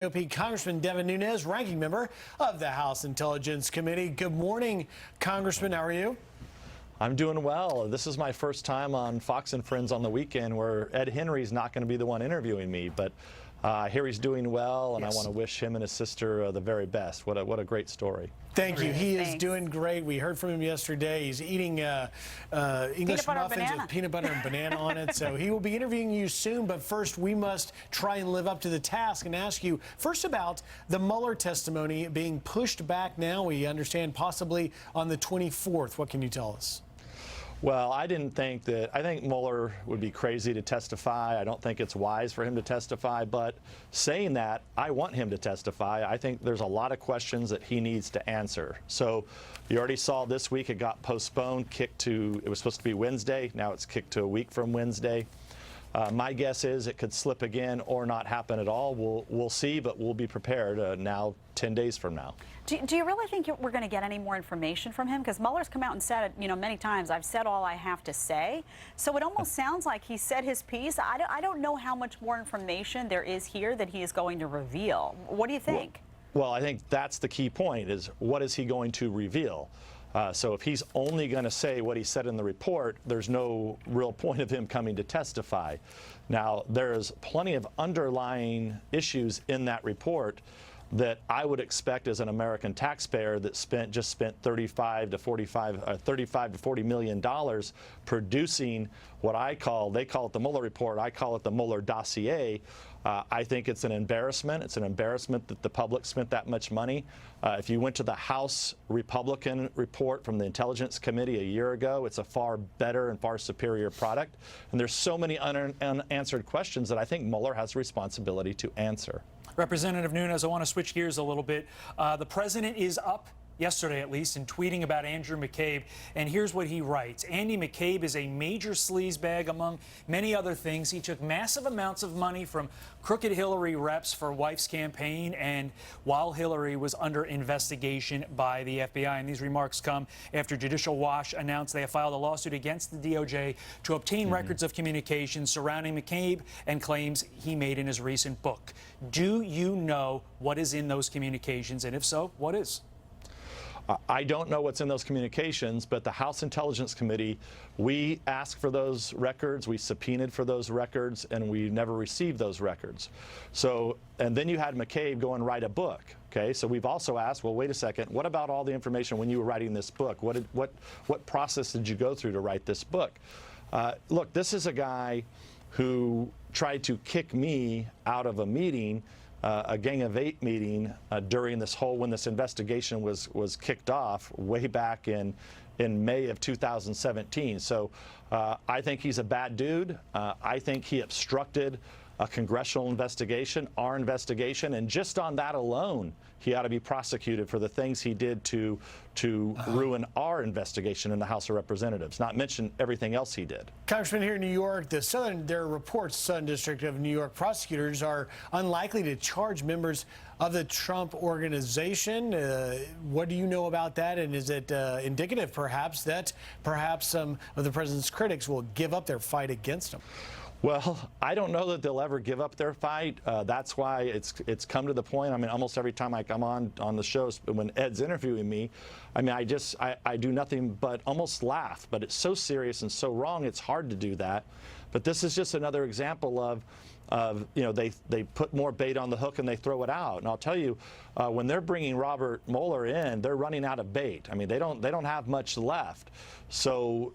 GOP Congressman Devin Nunes, ranking member of the House Intelligence Committee. Good morning, Congressman. How are you? I'm doing well. This is my first time on Fox and Friends on the weekend where Ed Henry's not going to be the one interviewing me, but I hear he's doing well, and yes. I want to wish him and his sister the very best. What a great story. Thank you. He is doing great. We heard from him yesterday. He's eating English muffins with peanut butter and banana on it. So he will be interviewing you soon. But first, we must try and live up to the task and ask you first about the Mueller testimony being pushed back now. We understand possibly on the 24th. What can you tell us? Well, I think Mueller would be crazy to testify. I don't think it's wise for him to testify. But saying that, I want him to testify. I think there's a lot of questions that he needs to answer. So you already saw this week it got postponed, it was supposed to be Wednesday. Now it's kicked to a week from Wednesday. My guess is it could slip again or not happen at all. We'll see, but we'll be prepared now 10 days from now. Do you really think we're going to get any more information from him? Because Mueller's come out and said, many times, I've said all I have to say. So it almost sounds like he said his piece. I don't know how much more information there is here that he is going to reveal. What do you think? Well, I think that's the key point, is what is he going to reveal? So if he's only going to say what he said in the report, there's no real point of him coming to testify. Now, there's plenty of underlying issues in that report that I would expect as an American taxpayer that just spent 35 to 40 million dollars producing what they call it the Mueller report. I call it the Mueller dossier. I think it's an embarrassment. It's an embarrassment that the public spent that much money. If you went to the House Republican report from the Intelligence Committee a year ago, it's a far better and far superior product. And there's so many unanswered questions that I think Mueller has a responsibility to answer. Representative Nunes, I want to switch gears a little bit. The president is up, yesterday at least, in tweeting about Andrew McCabe. And here's what he writes. Andy McCabe is a major sleazebag among many other things. He took massive amounts of money from crooked Hillary reps for wife's campaign and while Hillary was under investigation by the FBI. And these remarks come after Judicial Watch announced they have filed a lawsuit against the DOJ to obtain records of communications surrounding McCabe and claims he made in his recent book. Do you know what is in those communications? And if so, what is? I don't know what's in those communications, but the House Intelligence Committee, we asked for those records, we subpoenaed for those records, and we never received those records. So, and then you had McCabe go and write a book. Okay, so we've also asked, well, wait a second, what about all the information when you were writing this book? What process did you go through to write this book? Look, this is a guy who tried to kick me out of a meeting, a Gang of Eight meeting during when this investigation was kicked off way back in May of 2017. So I think he's a bad dude. I think he obstructed a congressional investigation, our investigation, and just on that alone, he ought to be prosecuted for the things he did to ruin our investigation in the House of Representatives, not mention everything else he did. Congressman, here in New York, there are reports Southern District of New York prosecutors are unlikely to charge members of the Trump organization. What do you know about that? And is it indicative, perhaps, that some of the president's critics will give up their fight against him? Well, I don't know that they'll ever give up their fight. That's why it's come to the point. I mean, almost every time I come on the shows, when Ed's interviewing me, I mean, I do nothing but almost laugh. But it's so serious and so wrong, it's hard to do that. But this is just another example of they put more bait on the hook and they throw it out. And I'll tell you, when they're bringing Robert Mueller in, they're running out of bait. I mean, they don't have much left. So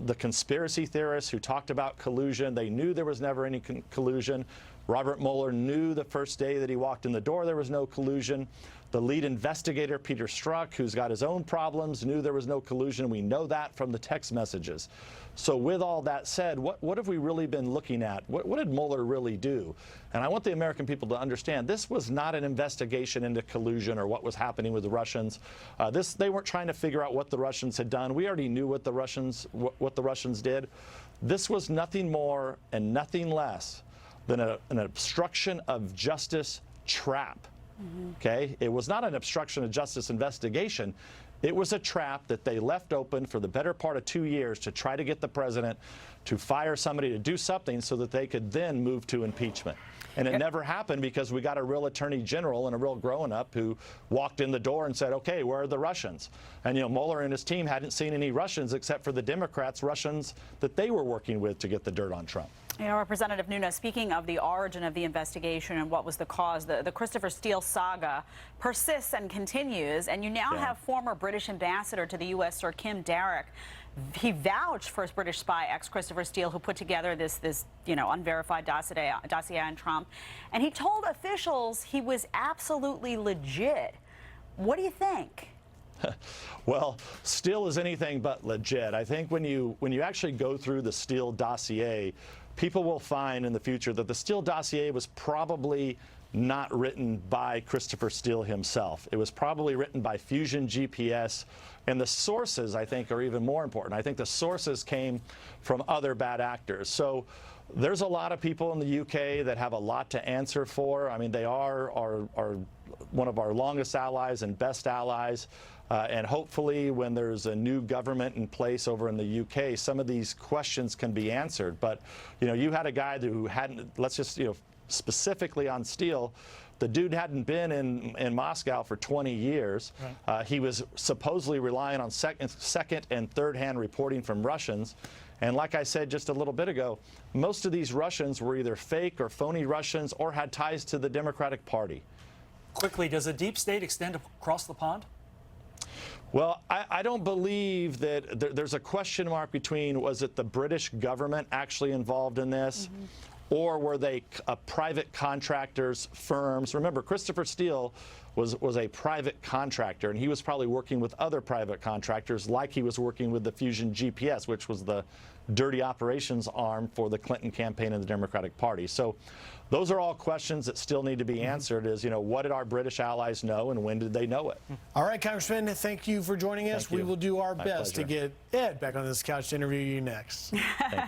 the conspiracy theorists who talked about collusion, they knew there was never any collusion. Robert Mueller knew the first day that he walked in the door there was no collusion. The lead investigator, Peter Strzok, who's got his own problems, knew there was no collusion. We know that from the text messages. So with all that said, what have we really been looking at? What did Mueller really do? And I want the American people to understand this was not an investigation into collusion or what was happening with the Russians. They weren't trying to figure out what the Russians had done. We already knew what the Russians did. This was nothing more and nothing less than an obstruction of justice trap. Okay? It was not an obstruction of justice investigation. It was a trap that they left open for the better part of 2 years to try to get the president to fire somebody to do something so that they could then move to impeachment. And it never happened because we got a real attorney general and a real grown-up who walked in the door and said, okay, where are the Russians? And, Mueller and his team hadn't seen any Russians except for the Democrats' Russians that they were working with to get the dirt on Trump. Representative Nunes, speaking of the origin of the investigation and what was the cause, the Christopher Steele saga persists and continues, and you now have former British ambassador to the U.S., Sir Kim Darroch. He vouched for his British spy, ex-Christopher Steele, who put together this unverified dossier on Trump, and he told officials he was absolutely legit. What do you think? Well, Steele is anything but legit. I think when you actually go through the Steele dossier, people will find in the future that the Steele dossier was probably not written by Christopher Steele himself. It was probably written by Fusion GPS, and the sources, I think, are even more important. I think the sources came from other bad actors. So there's a lot of people in the UK that have a lot to answer for. I mean, they are one of our longest allies and best allies. And hopefully when there's a new government in place over in the UK, some of these questions can be answered. But, you had a guy who hadn't, let's just, specifically on Steele, the dude hadn't been in Moscow for 20 years. Right. He was supposedly relying on second and third-hand reporting from Russians. And like I said just a little bit ago, most of these Russians were either fake or phony Russians or had ties to the Democratic Party. Quickly, does the deep state extend across the pond? Well, I don't believe that there's a question mark between was it the British government actually involved in this, or were they private contractors, firms? Remember, Christopher Steele was a private contractor, and he was probably working with other private contractors like he was working with the Fusion GPS, which was the dirty operations arm for the Clinton campaign and the Democratic Party. So those are all questions that still need to be answered is, what did our British allies know and when did they know it? All right, Congressman, thank you for joining us. We will do our best to get Ed back on this couch to interview you next. Thank you.